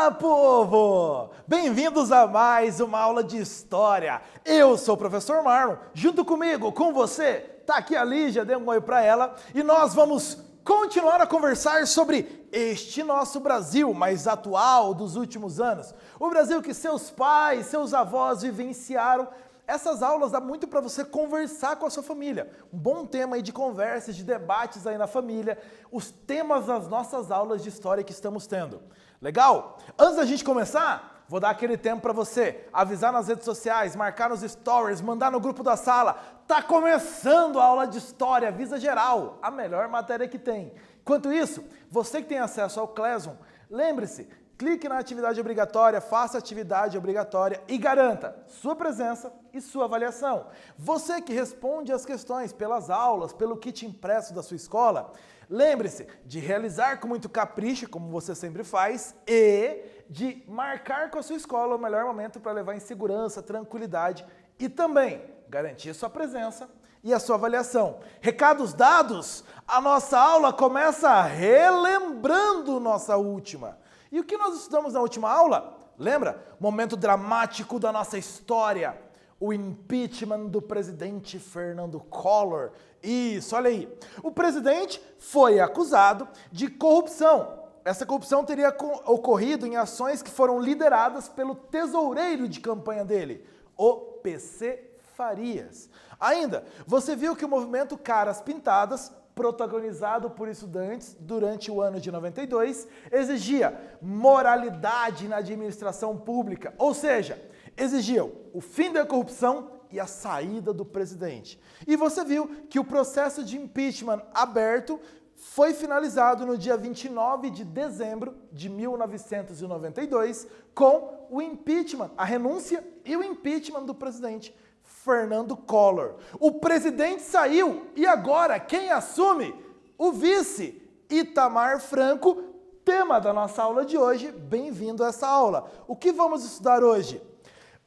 Olá, povo! Bem-vindos a mais uma aula de História. Eu sou o professor Marlon, junto comigo, com você, tá aqui a Lígia, dê um oi pra ela, e nós vamos continuar a conversar sobre este nosso Brasil mais atual dos últimos anos. O Brasil que seus pais, seus avós vivenciaram. Essas aulas dá muito para você conversar com a sua família. Um bom tema aí de conversas, de debates aí na família, os temas das nossas aulas de história que estamos tendo. Legal? Antes da gente começar, vou dar aquele tempo para você avisar nas redes sociais, marcar nos stories, mandar no grupo da sala. Tá começando a aula de história, avisa geral, a melhor matéria que tem. Enquanto isso, você que tem acesso ao Classroom, lembre-se, clique na atividade obrigatória, faça a atividade obrigatória e garanta sua presença e sua avaliação. Você que responde as questões pelas aulas, pelo kit impresso da sua escola, lembre-se de realizar com muito capricho, como você sempre faz, e de marcar com a sua escola o melhor momento para levar em segurança, tranquilidade e também garantir sua presença e a sua avaliação. Recados dados, a nossa aula começa relembrando nossa última. E o que nós estudamos na última aula? Lembra? Momento dramático da nossa história. O impeachment do presidente Fernando Collor. Isso, olha aí. O presidente foi acusado de corrupção. Essa corrupção teria ocorrido em ações que foram lideradas pelo tesoureiro de campanha dele, o PC Farias. Ainda, você viu que o movimento Caras Pintadas, protagonizado por estudantes durante o ano de 92, exigia moralidade na administração pública, ou seja, exigiam o fim da corrupção e a saída do presidente. E você viu que o processo de impeachment aberto foi finalizado no dia 29 de dezembro de 1992 com o impeachment, a renúncia e o impeachment do presidente Fernando Collor. O presidente saiu e agora quem assume? O vice, Itamar Franco, tema da nossa aula de hoje. Bem-vindo a essa aula. O que vamos estudar hoje?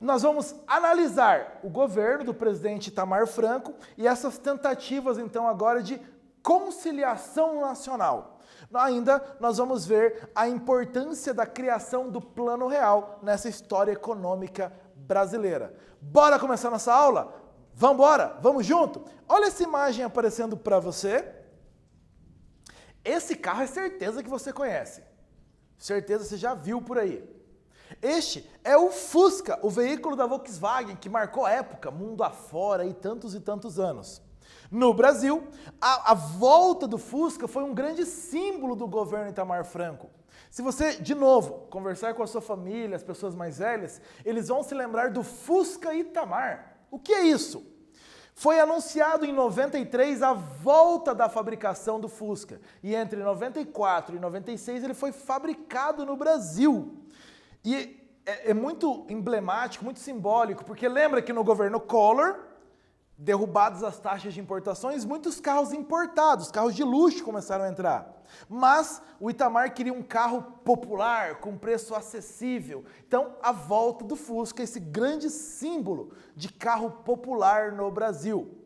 Nós vamos analisar o governo do presidente Itamar Franco e essas tentativas, então, agora de conciliação nacional. Ainda nós vamos ver a importância da criação do Plano Real nessa história econômica brasileira. Bora começar nossa aula? Vamos embora? Vamos junto? Olha essa imagem aparecendo para você. Esse carro é certeza que você conhece. Certeza você já viu por aí. Este é o Fusca, o veículo da Volkswagen que marcou época, mundo afora e tantos anos. No Brasil, a volta do Fusca foi um grande símbolo do governo Itamar Franco. Se você, de novo, conversar com a sua família, as pessoas mais velhas, eles vão se lembrar do Fusca Itamar. O que é isso? Foi anunciado em 93 a volta da fabricação do Fusca. E entre 94 e 96 ele foi fabricado no Brasil. E é muito emblemático, muito simbólico, porque lembra que no governo Collor, derrubadas as taxas de importações, muitos carros importados, carros de luxo começaram a entrar. Mas o Itamar queria um carro popular, com preço acessível. Então, a volta do Fusca, esse grande símbolo de carro popular no Brasil.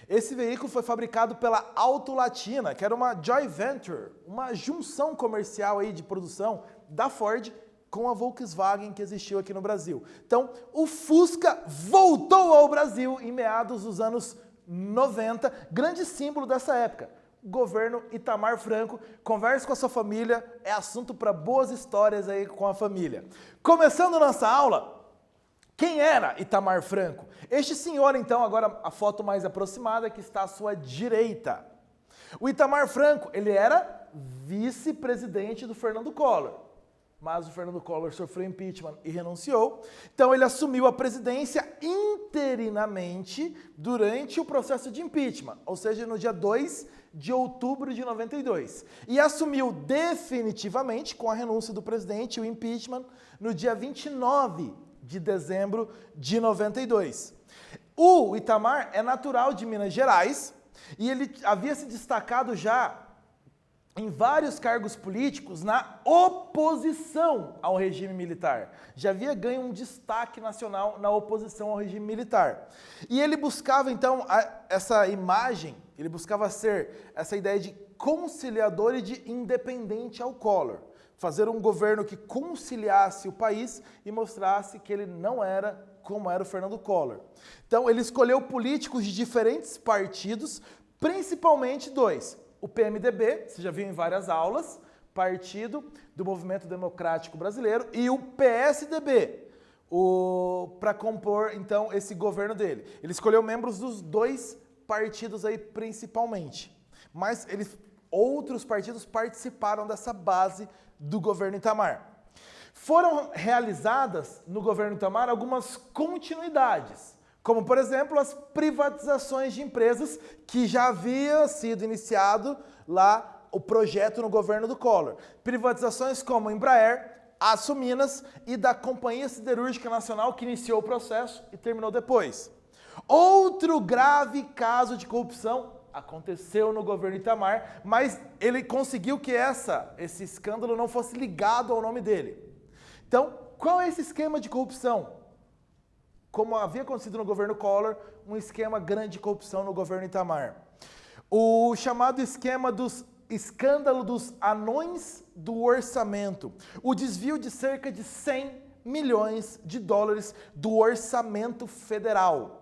Esse veículo foi fabricado pela Auto Latina, que era uma joint venture, uma junção comercial aí de produção da Ford com a Volkswagen que existiu aqui no Brasil. Então, o Fusca voltou ao Brasil em meados dos anos 90, grande símbolo dessa época. Governo Itamar Franco, converse com a sua família, é assunto para boas histórias aí com a família. Começando nossa aula, quem era Itamar Franco? Este senhor, então, agora a foto mais aproximada que está à sua direita. O Itamar Franco, ele era vice-presidente do Fernando Collor. Mas o Fernando Collor sofreu impeachment e renunciou. Então ele assumiu a presidência interinamente durante o processo de impeachment, ou seja, no dia 2 de outubro de 92. E assumiu definitivamente, com a renúncia do presidente, o impeachment, no dia 29 de dezembro de 92. O Itamar é natural de Minas Gerais e ele havia se destacado já em vários cargos políticos na oposição ao regime militar. Já havia ganho um destaque nacional na oposição ao regime militar. E ele buscava, então, essa imagem, ele buscava ser essa ideia de conciliador e de independente ao Collor. fazer um governo que conciliasse o país e mostrasse que ele não era como era o Fernando Collor. Então, ele escolheu políticos de diferentes partidos, principalmente dois. O PMDB, você já viu em várias aulas, Partido do Movimento Democrático Brasileiro, e o PSDB, para compor, então, esse governo dele. Ele escolheu membros dos dois partidos aí, principalmente. Mas outros partidos participaram dessa base do governo Itamar. Foram realizadas no governo Itamar algumas continuidades, como, por exemplo, as privatizações de empresas que já havia sido iniciado lá o projeto no governo do Collor. Privatizações como Embraer, Açominas e da Companhia Siderúrgica Nacional, que iniciou o processo e terminou depois. Outro grave caso de corrupção aconteceu no governo Itamar, mas ele conseguiu que esse escândalo não fosse ligado ao nome dele. Então, qual é esse esquema de corrupção? Como havia acontecido no governo Collor, um esquema grande de corrupção no governo Itamar. O chamado escândalo dos anões do orçamento. O desvio de cerca de 100 milhões de dólares do orçamento federal.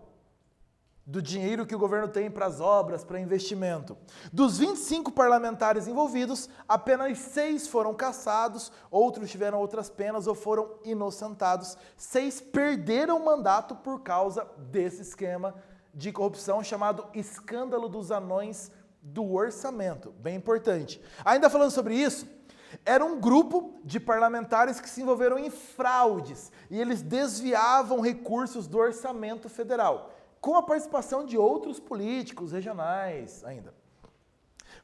Do dinheiro que o governo tem para as obras, para investimento. Dos 25 parlamentares envolvidos, apenas 6 foram cassados, outros tiveram outras penas ou foram inocentados. 6 perderam o mandato por causa desse esquema de corrupção chamado escândalo dos anões do orçamento. Bem importante. Ainda falando sobre isso, era um grupo de parlamentares que se envolveram em fraudes e eles desviavam recursos do orçamento federal, com a participação de outros políticos regionais ainda.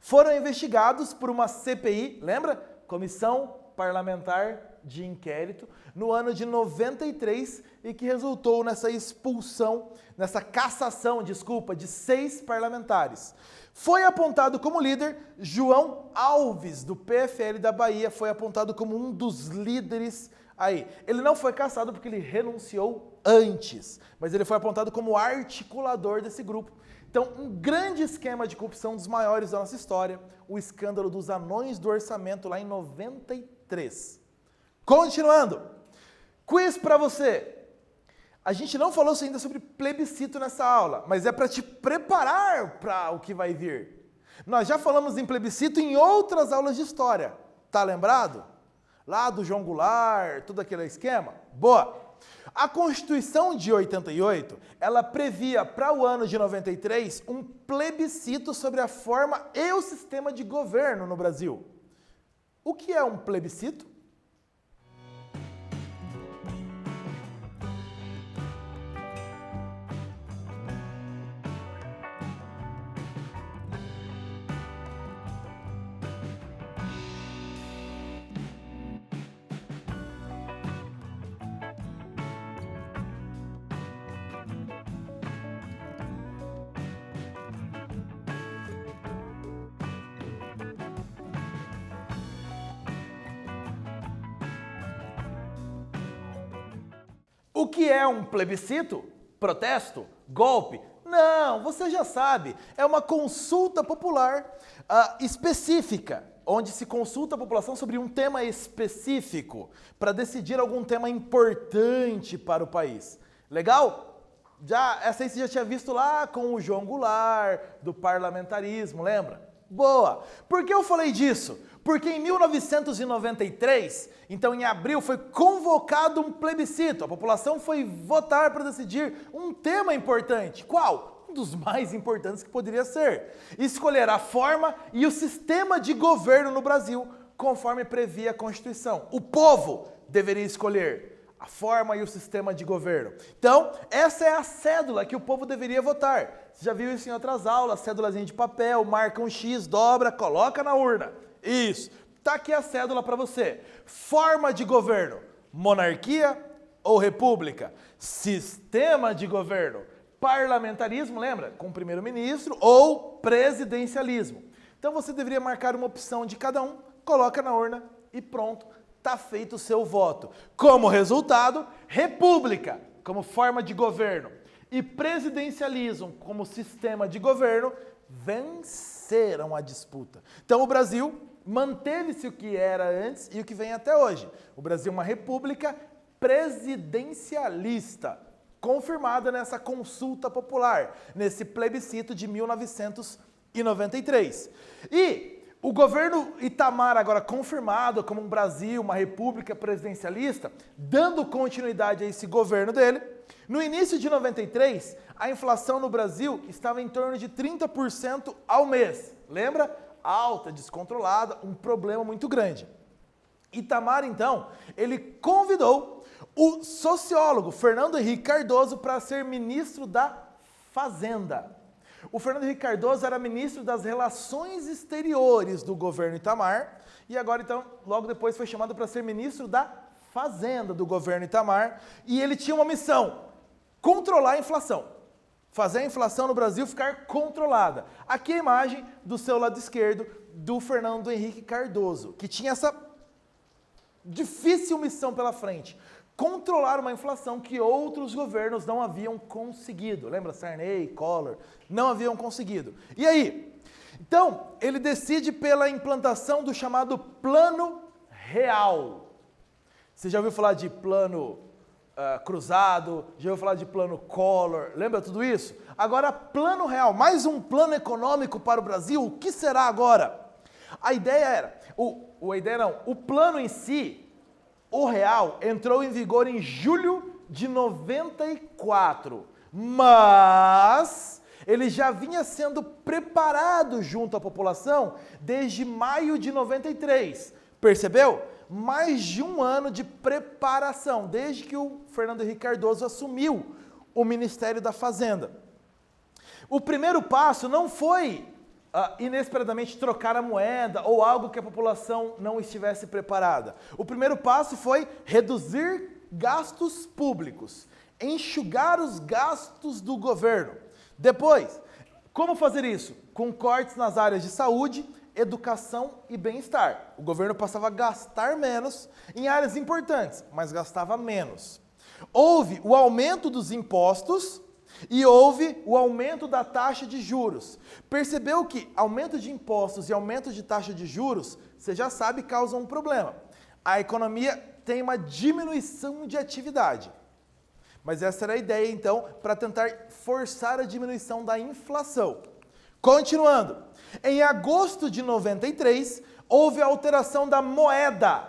Foram investigados por uma CPI, lembra? Comissão Parlamentar de Inquérito, no ano de 93 e que resultou nessa cassação, de 6 parlamentares. Foi apontado como líder João Alves, do PFL da Bahia, foi apontado como um dos líderes aí. Ele não foi cassado porque ele renunciou antes, mas ele foi apontado como articulador desse grupo. Então, um grande esquema de corrupção, dos maiores da nossa história, o escândalo dos anões do orçamento lá em 93. Continuando, quiz para você. A gente não falou ainda sobre plebiscito nessa aula, mas é para te preparar para o que vai vir. Nós já falamos em plebiscito em outras aulas de história, tá lembrado? Lá do João Goulart, todo aquele esquema? Boa! A Constituição de 88, ela previa para o ano de 93 um plebiscito sobre a forma e o sistema de governo no Brasil. O que é um plebiscito? O que é um plebiscito? Protesto? Golpe? Não, você já sabe. É uma consulta popular específica, onde se consulta a população sobre um tema específico para decidir algum tema importante para o país. Legal? Essa aí você já tinha visto lá com o João Goulart, do parlamentarismo, lembra? Boa! Por que eu falei disso? Porque em 1993, então em abril, foi convocado um plebiscito. A população foi votar para decidir um tema importante. Qual? Um dos mais importantes que poderia ser. Escolher a forma e o sistema de governo no Brasil, conforme previa a Constituição. O povo deveria escolher a forma e o sistema de governo. Então, essa é a cédula que o povo deveria votar. Você já viu isso em outras aulas, cédulazinha de papel, marca um X, dobra, coloca na urna. Isso. Tá aqui a cédula para você. Forma de governo, monarquia ou república? Sistema de governo, parlamentarismo, lembra? Com primeiro-ministro ou presidencialismo. Então você deveria marcar uma opção de cada um, coloca na urna e pronto. Está feito o seu voto. Como resultado, república como forma de governo e presidencialismo como sistema de governo venceram a disputa. Então o Brasil manteve-se o que era antes e o que vem até hoje. O Brasil é uma república presidencialista, confirmada nessa consulta popular, nesse plebiscito de 1993. E o governo Itamar, agora confirmado como um Brasil, uma república presidencialista, dando continuidade a esse governo dele, no início de 93, a inflação no Brasil estava em torno de 30% ao mês. Lembra? Alta, descontrolada, um problema muito grande. Itamar, então, ele convidou o sociólogo Fernando Henrique Cardoso para ser ministro da Fazenda. O Fernando Henrique Cardoso era ministro das Relações Exteriores do governo Itamar e agora, então, logo depois foi chamado para ser ministro da Fazenda do governo Itamar e ele tinha uma missão: controlar a inflação. Fazer a inflação no Brasil ficar controlada. Aqui a imagem do seu lado esquerdo do Fernando Henrique Cardoso, que tinha essa difícil missão pela frente: controlar uma inflação que outros governos não haviam conseguido. Lembra? Sarney, Collor, não haviam conseguido. E aí? Então, ele decide pela implantação do chamado Plano Real. Você já ouviu falar de plano cruzado, já ouviu falar de plano Collor, lembra tudo isso? Agora, Plano Real, mais um plano econômico para o Brasil, o que será agora? A ideia era, o plano em si, o real, entrou em vigor em julho de 94, mas ele já vinha sendo preparado junto à população desde maio de 93, percebeu? Mais de um ano de preparação, desde que o Fernando Henrique Cardoso assumiu o Ministério da Fazenda. O primeiro passo não foi inesperadamente trocar a moeda ou algo que a população não estivesse preparada. O primeiro passo foi reduzir gastos públicos, enxugar os gastos do governo. Depois, como fazer isso? Com cortes nas áreas de saúde, educação e bem-estar. O governo passava a gastar menos em áreas importantes, mas gastava menos. Houve o aumento dos impostos e houve o aumento da taxa de juros. Percebeu que aumento de impostos e aumento de taxa de juros, você já sabe, causam um problema. A economia tem uma diminuição de atividade. Mas essa era a ideia, então, para tentar forçar a diminuição da inflação. Continuando. Em agosto de 93, houve a alteração da moeda.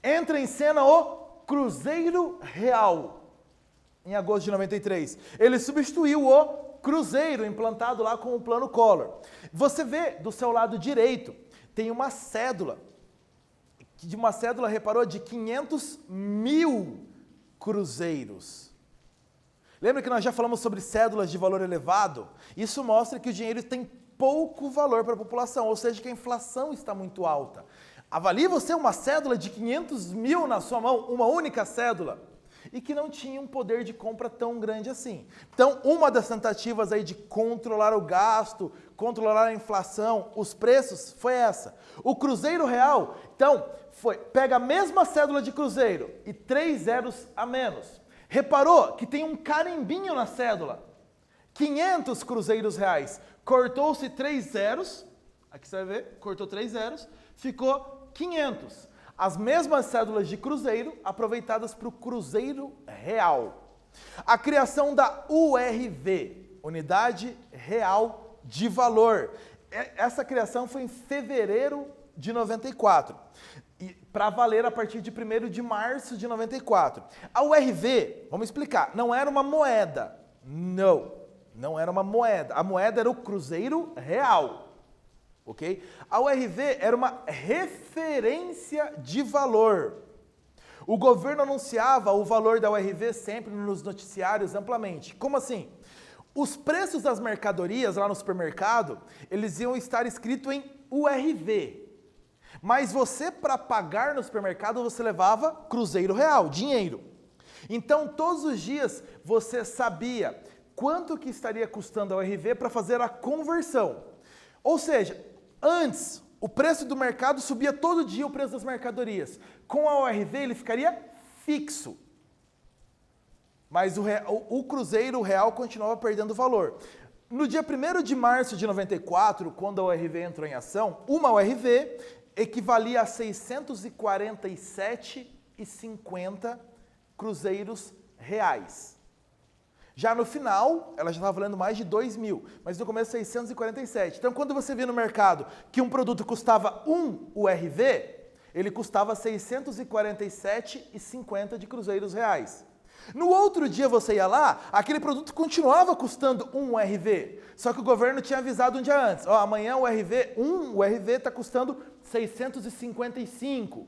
Entra em cena o Cruzeiro Real. Em agosto de 93. Ele substituiu o Cruzeiro, implantado lá com o Plano Collor. Você vê do seu lado direito, tem uma cédula. De uma cédula, reparou, de 500 mil cruzeiros. Lembra que nós já falamos sobre cédulas de valor elevado? Isso mostra que o dinheiro tem pouco valor para a população, ou seja, que a inflação está muito alta. Avalie você uma cédula de 500 mil na sua mão, uma única cédula, e que não tinha um poder de compra tão grande assim. Então, uma das tentativas aí de controlar o gasto, controlar a inflação, os preços, foi essa. O Cruzeiro Real, então, pega a mesma cédula de Cruzeiro e 3 zeros a menos. Reparou que tem um carimbinho na cédula. 500 cruzeiros reais. Cortou-se 3 zeros, aqui você vai ver, cortou 3 zeros, ficou 500. As mesmas cédulas de cruzeiro aproveitadas para o Cruzeiro Real. A criação da URV, Unidade Real de Valor. Essa criação foi em fevereiro de 94, para valer a partir de 1º de março de 94. A URV, vamos explicar, não era uma moeda, não era uma moeda. A moeda era o Cruzeiro Real, ok? A URV era uma referência de valor. O governo anunciava o valor da URV sempre nos noticiários amplamente. Como assim? Os preços das mercadorias lá no supermercado, eles iam estar escritos em URV. Mas você, para pagar no supermercado, você levava Cruzeiro Real, dinheiro. Então, todos os dias, você sabia quanto que estaria custando a URV para fazer a conversão. Ou seja, antes, o preço do mercado subia todo dia o preço das mercadorias. Com a URV, ele ficaria fixo. Mas o Cruzeiro Real continuava perdendo valor. No dia 1º de março de 94, quando a URV entrou em ação, uma URV equivalia a 647,50 cruzeiros reais. Já no final, ela já estava valendo mais de 2 mil, mas no começo 647. Então, quando você vê no mercado que um produto custava 1 URV, ele custava 647,50 de cruzeiros reais. No outro dia você ia lá, aquele produto continuava custando 1 URV, só que o governo tinha avisado um dia antes, ó, amanhã o URV, 1 URV está custando 655.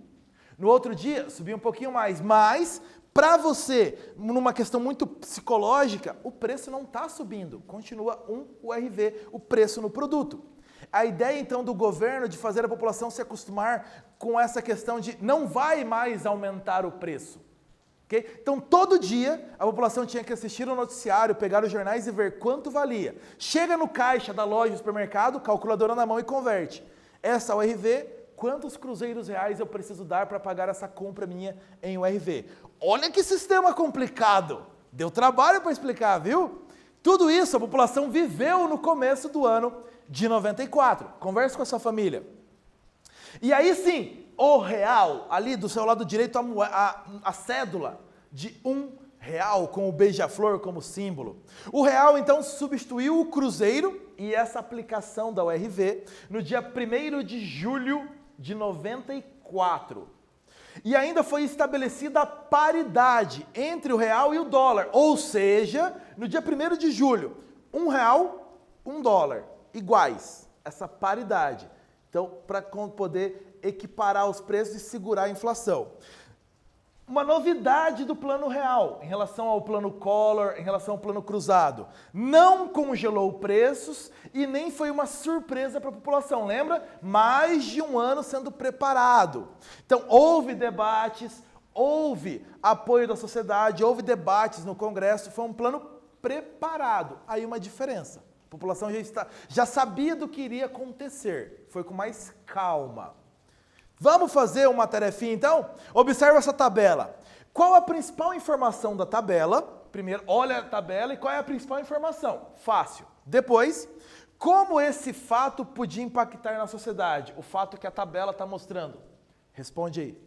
No outro dia, subiu um pouquinho mais, mas para você, numa questão muito psicológica, o preço não está subindo, continua 1 URV, o preço no produto. A ideia então do governo de fazer a população se acostumar com essa questão de não vai mais aumentar o preço. Okay? Então todo dia a população tinha que assistir ao noticiário, pegar os jornais e ver quanto valia. Chega no caixa da loja do supermercado, calculadora na mão e converte. Essa URV, quantos cruzeiros reais eu preciso dar para pagar essa compra minha em URV? Olha que sistema complicado! Deu trabalho para explicar, viu? Tudo isso a população viveu no começo do ano de 94. Converse com a sua família. E aí sim, o real, ali do seu lado direito, a cédula de R$1 com o beija-flor como símbolo. O real então substituiu o cruzeiro e essa aplicação da URV no dia 1º de julho de 94. E ainda foi estabelecida a paridade entre o real e o dólar, ou seja, no dia 1º de julho, R$1, $1, iguais, essa paridade. Então, para poder equiparar os preços e segurar a inflação. Uma novidade do Plano Real em relação ao Plano Collor, em relação ao Plano Cruzado. Não congelou preços e nem foi uma surpresa para a população. Lembra? Mais de um ano sendo preparado. Então, houve debates, houve apoio da sociedade, houve debates no Congresso, foi um plano preparado. Aí uma diferença. A população já sabia do que iria acontecer. Foi com mais calma. Vamos fazer uma tarefinha então? Observe essa tabela. Qual a principal informação da tabela? Primeiro, olha a tabela e qual é a principal informação? Fácil. Depois, como esse fato podia impactar na sociedade? O fato que a tabela está mostrando. Responde aí.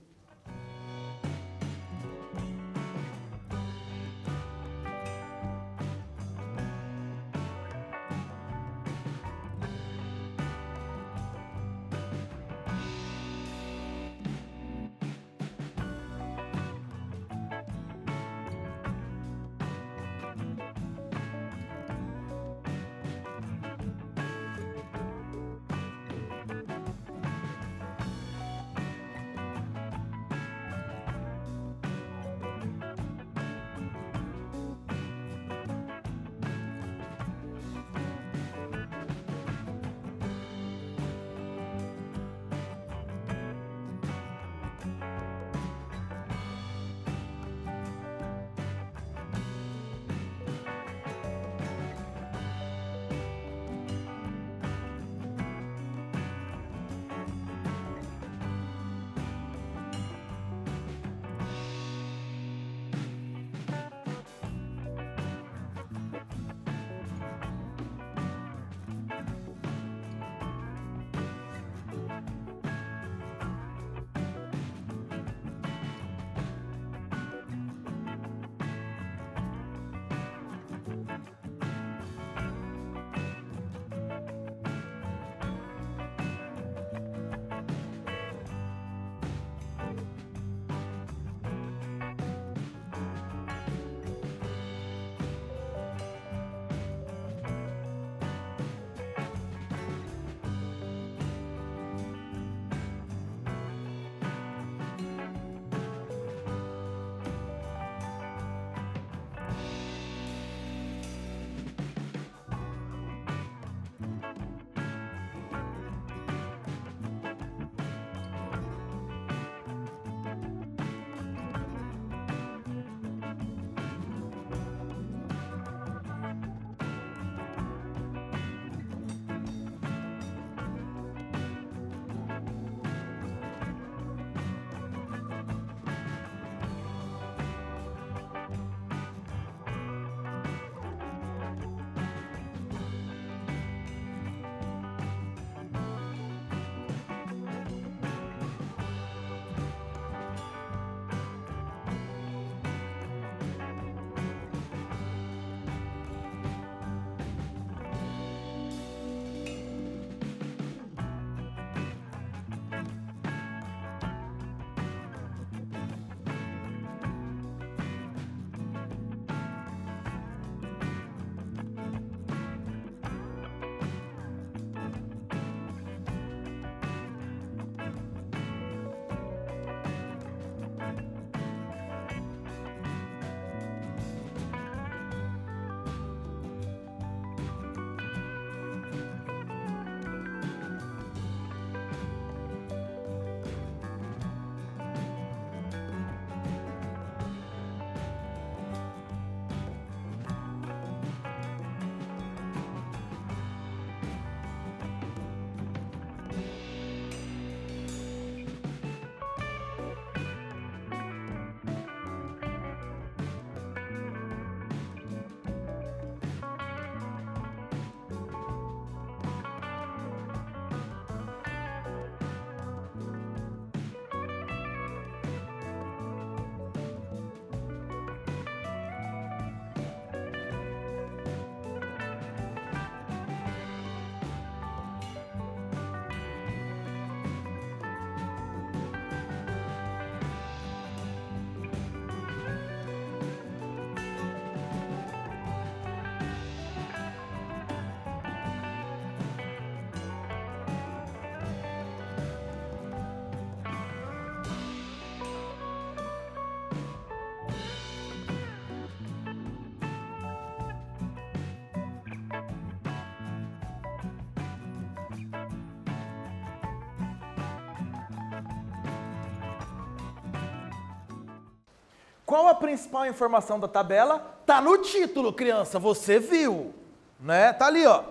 Qual a principal informação da tabela? Tá no título, criança, você viu, né? Tá ali, ó.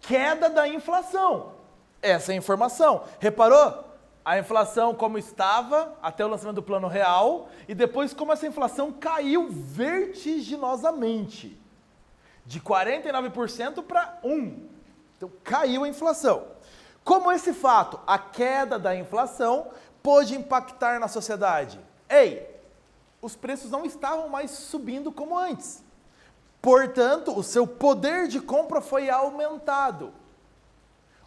Queda da inflação. Essa é a informação. Reparou? A inflação como estava até o lançamento do Plano Real e depois como essa inflação caiu vertiginosamente. De 49% para 1%. Então caiu a inflação. Como esse fato, a queda da inflação, pôde impactar na sociedade? Ei, os preços não estavam mais subindo como antes. Portanto, o seu poder de compra foi aumentado.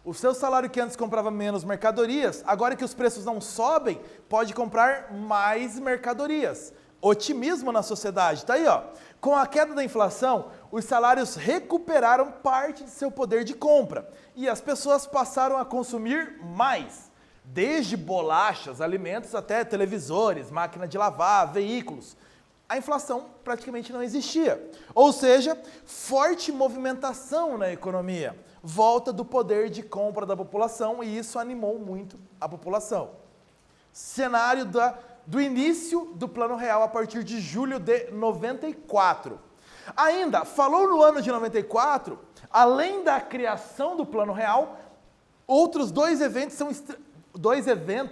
O seu salário que antes comprava menos mercadorias, agora que os preços não sobem, pode comprar mais mercadorias. Otimismo na sociedade. Tá aí, ó. Com a queda da inflação, os salários recuperaram parte de seu poder de compra e as pessoas passaram a consumir mais. Desde bolachas, alimentos até televisores, máquina de lavar, veículos. A inflação praticamente não existia. Ou seja, forte movimentação na economia. Volta do poder de compra da população e isso animou muito a população. Cenário do início do Plano Real a partir de julho de 94. Ainda, falou no ano de 94, além da criação do Plano Real, outros dois eventos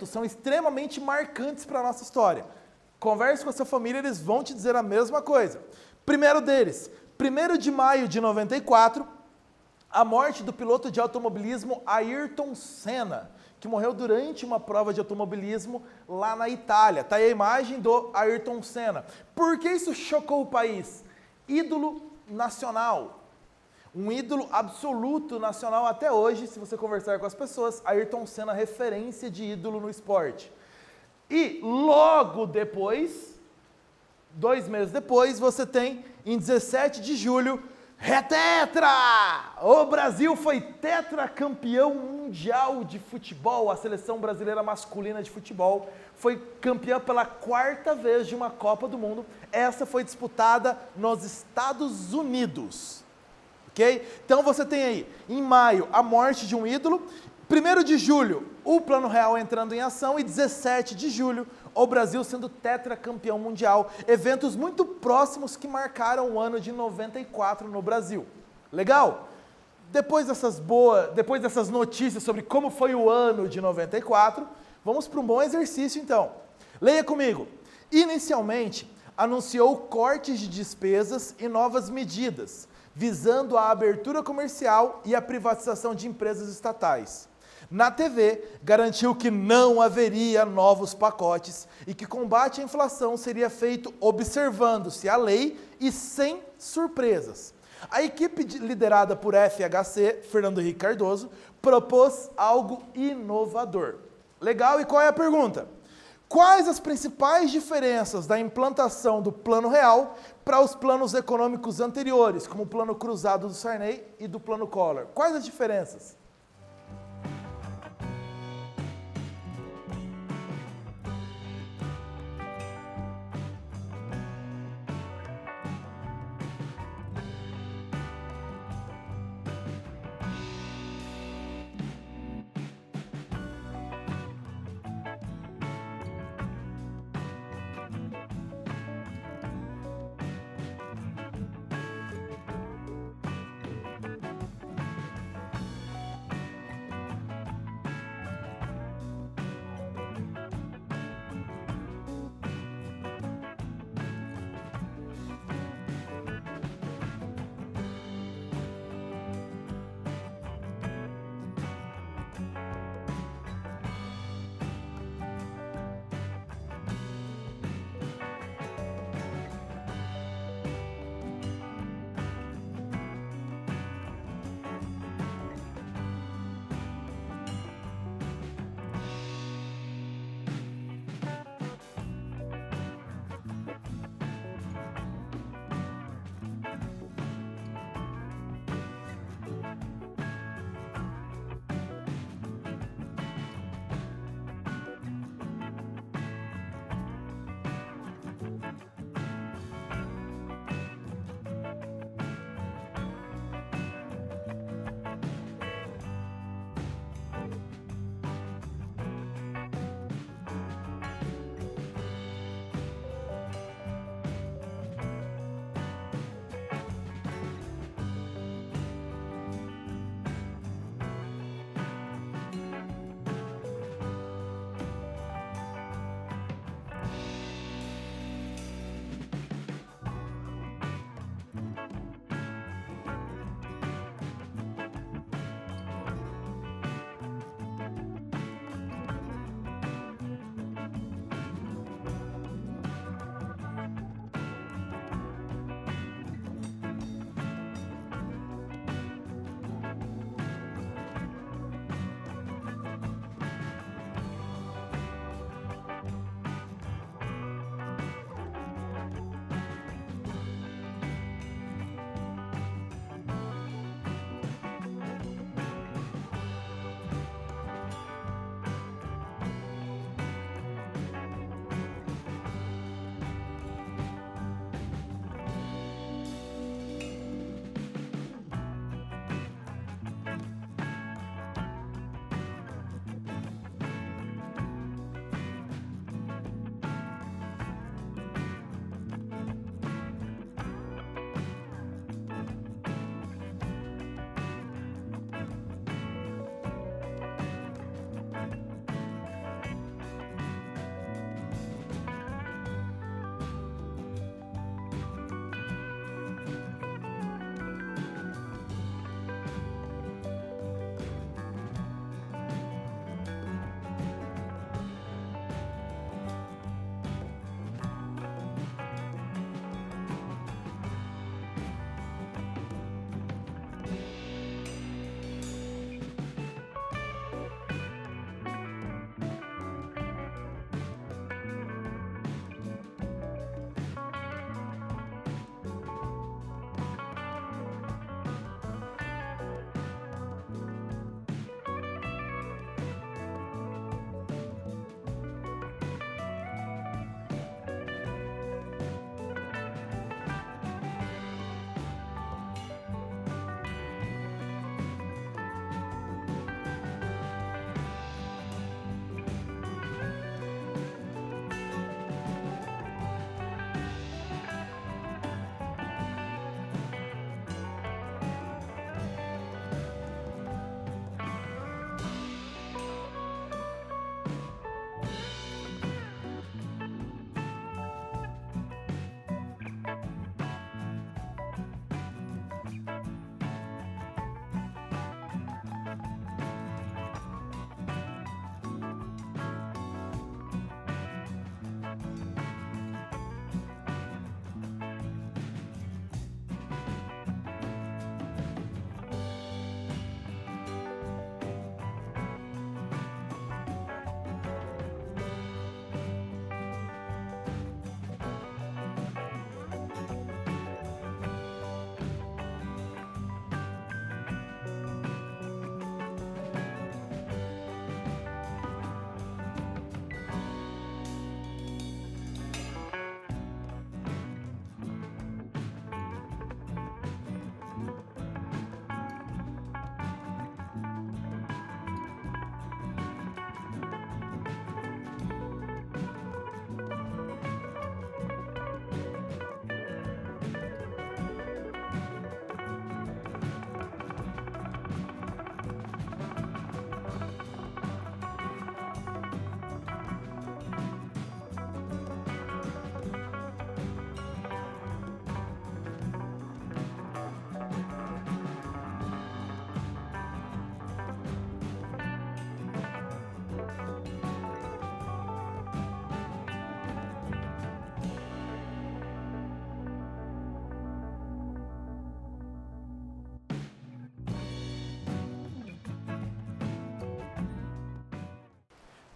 são extremamente marcantes para a nossa história. Converse com a sua família, eles vão te dizer a mesma coisa. Primeiro deles, 1º de maio de 94, a morte do piloto de automobilismo Ayrton Senna, que morreu durante uma prova de automobilismo lá na Itália. Está aí a imagem do Ayrton Senna. Por que isso chocou o país? Ídolo nacional. Um ídolo absoluto nacional até hoje, se você conversar com as pessoas, Ayrton Senna, referência de ídolo no esporte. E logo depois, 2 meses depois, você tem, em 17 de julho, Retetra! O Brasil foi tetracampeão mundial de futebol. A seleção brasileira masculina de futebol foi campeã pela 4ª vez de uma Copa do Mundo. Essa foi disputada nos Estados Unidos. Ok? Então você tem aí, em maio, a morte de um ídolo. 1º de julho, o Plano Real entrando em ação e 17 de julho, o Brasil sendo tetracampeão mundial. Eventos muito próximos que marcaram o ano de 94 no Brasil. Legal? Depois dessas notícias sobre como foi o ano de 94, vamos para um bom exercício então. Leia comigo. Inicialmente, anunciou cortes de despesas e novas medidas, visando a abertura comercial e a privatização de empresas estatais. Na TV, garantiu que não haveria novos pacotes e que combate à inflação seria feito observando-se a lei e sem surpresas. A equipe liderada por FHC, Fernando Henrique Cardoso, propôs algo inovador. Legal, e qual é a pergunta? Quais as principais diferenças da implantação do Plano Real para os planos econômicos anteriores, como o Plano Cruzado do Sarney e do Plano Collor? Quais as diferenças?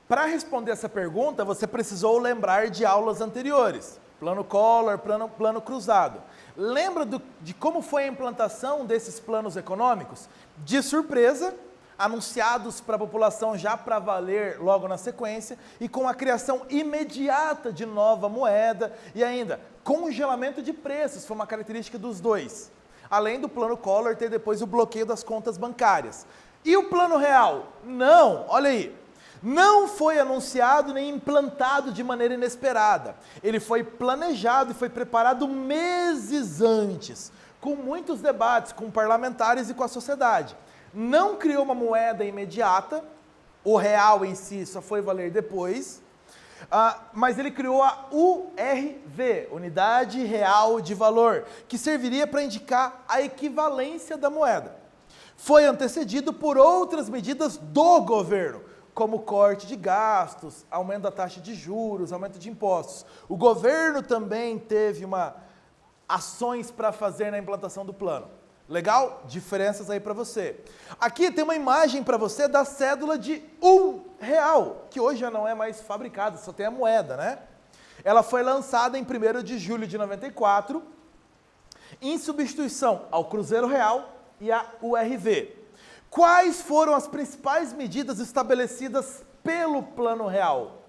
Para responder essa pergunta, você precisou lembrar de aulas anteriores. Plano Collor, plano cruzado. Lembra de como foi a implantação desses planos econômicos? De surpresa, anunciados para a população já para valer logo na sequência, e com a criação imediata de nova moeda e ainda congelamento de preços, foi uma característica dos dois. Além do plano Collor ter depois o bloqueio das contas bancárias. E o plano real? Não, olha aí. Não foi anunciado nem implantado de maneira inesperada. Ele foi planejado e foi preparado meses antes, com muitos debates com parlamentares e com a sociedade. Não criou uma moeda imediata, o real em si só foi valer depois, mas ele criou a URV, Unidade Real de Valor, que serviria para indicar a equivalência da moeda. Foi antecedido por outras medidas do governo, como corte de gastos, aumento da taxa de juros, aumento de impostos. O governo também teve ações para fazer na implantação do plano. Legal? Diferenças aí para você. Aqui tem uma imagem para você da cédula de R$1, que hoje já não é mais fabricada, só tem a moeda, né? Ela foi lançada em 1º de julho de 94, em substituição ao Cruzeiro Real e à URV. Quais foram as principais medidas estabelecidas pelo Plano Real?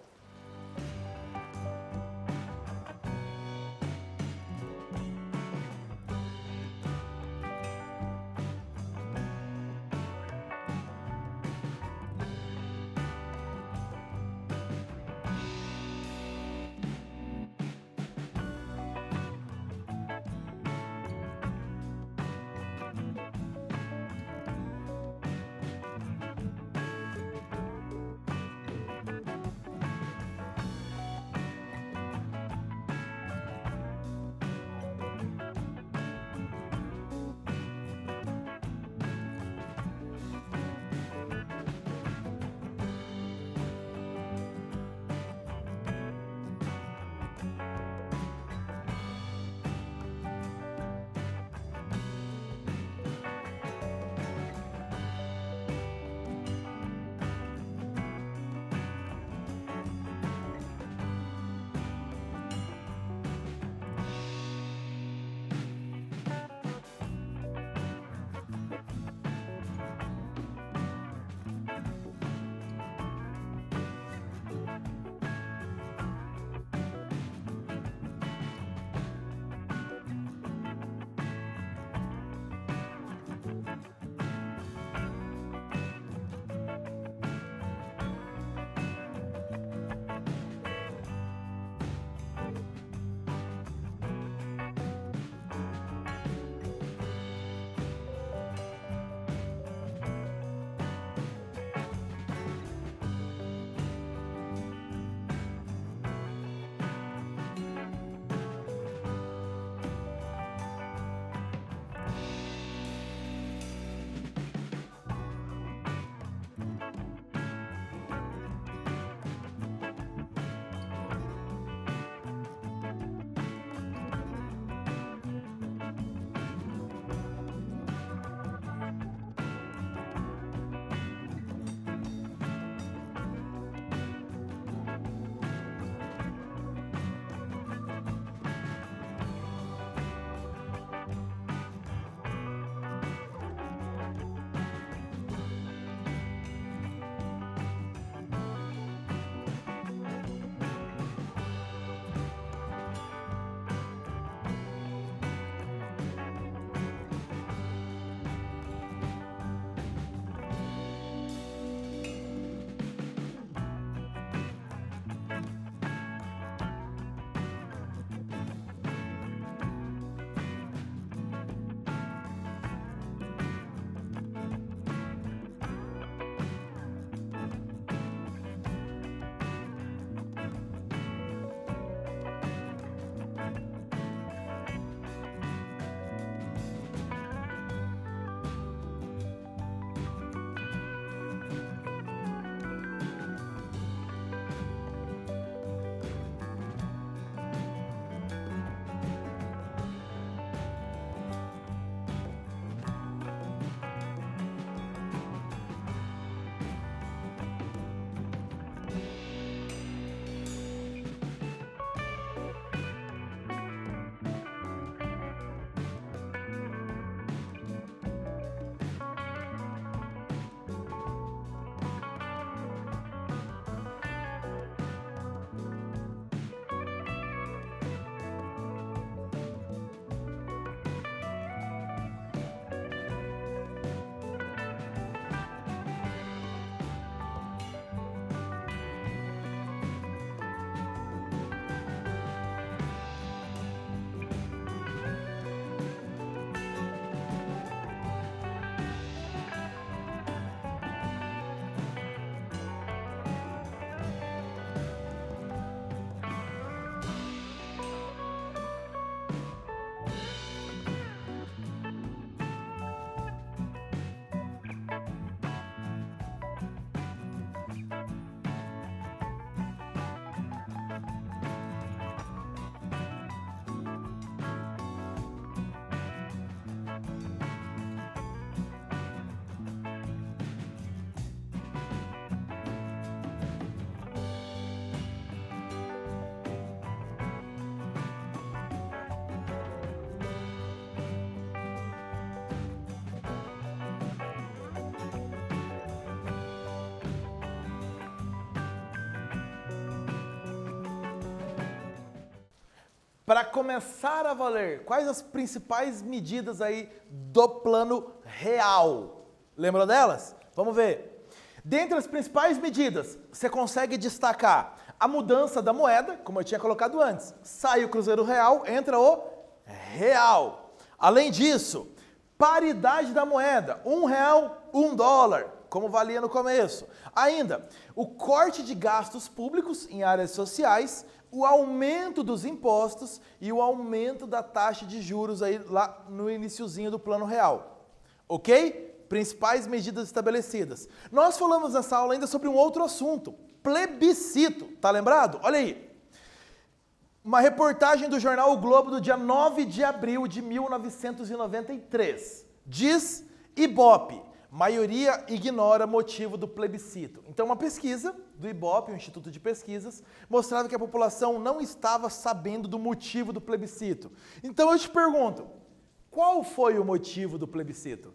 Para começar a valer, quais as principais medidas aí do plano real? Lembra delas? Vamos ver. Dentre as principais medidas, você consegue destacar a mudança da moeda, como eu tinha colocado antes. Sai o Cruzeiro Real, entra o Real. Além disso, paridade da moeda, R$1, $1, como valia no começo. Ainda, o corte de gastos públicos em áreas sociais, o aumento dos impostos e o aumento da taxa de juros aí lá no iniciozinho do Plano Real. Ok? Principais medidas estabelecidas. Nós falamos nessa aula ainda sobre um outro assunto, plebiscito. Tá lembrado? Olha aí. Uma reportagem do jornal O Globo do dia 9 de abril de 1993. Diz Ibope, maioria ignora motivo do plebiscito. Então, uma pesquisa do Ibope, um instituto de pesquisas, mostrava que a população não estava sabendo do motivo do plebiscito. Então, eu te pergunto, qual foi o motivo do plebiscito?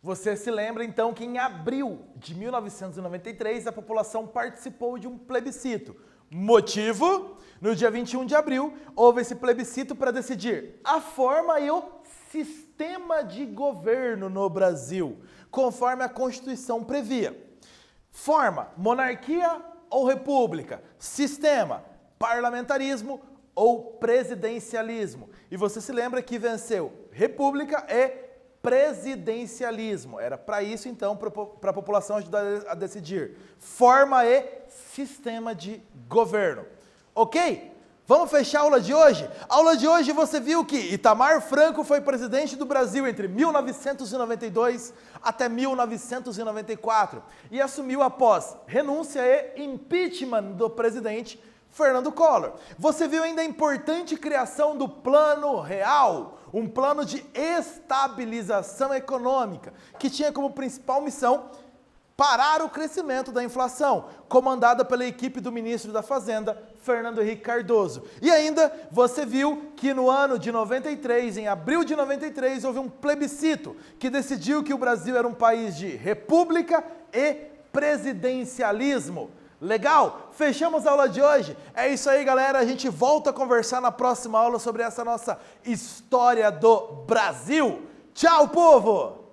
Você se lembra então que em abril de 1993 a população participou de um plebiscito. Motivo? No dia 21 de abril houve esse plebiscito para decidir a forma e o sistema de governo no Brasil, conforme a Constituição previa. Forma: monarquia ou república? Sistema: parlamentarismo ou presidencialismo? E você se lembra que venceu república e presidencialismo. Era para isso, então, para a população ajudar a decidir forma e sistema de governo. Ok? Vamos fechar a aula de hoje? A aula de hoje você viu que Itamar Franco foi presidente do Brasil entre 1992 até 1994 e assumiu após renúncia e impeachment do presidente Fernando Collor. Você viu ainda a importante criação do Plano Real, um plano de estabilização econômica, que tinha como principal missão parar o crescimento da inflação, comandada pela equipe do ministro da Fazenda, Fernando Henrique Cardoso. E ainda você viu que no ano de 93, em abril de 93, houve um plebiscito que decidiu que o Brasil era um país de república e presidencialismo. Legal? Fechamos a aula de hoje. É isso aí, galera. A gente volta a conversar na próxima aula sobre essa nossa história do Brasil. Tchau, povo!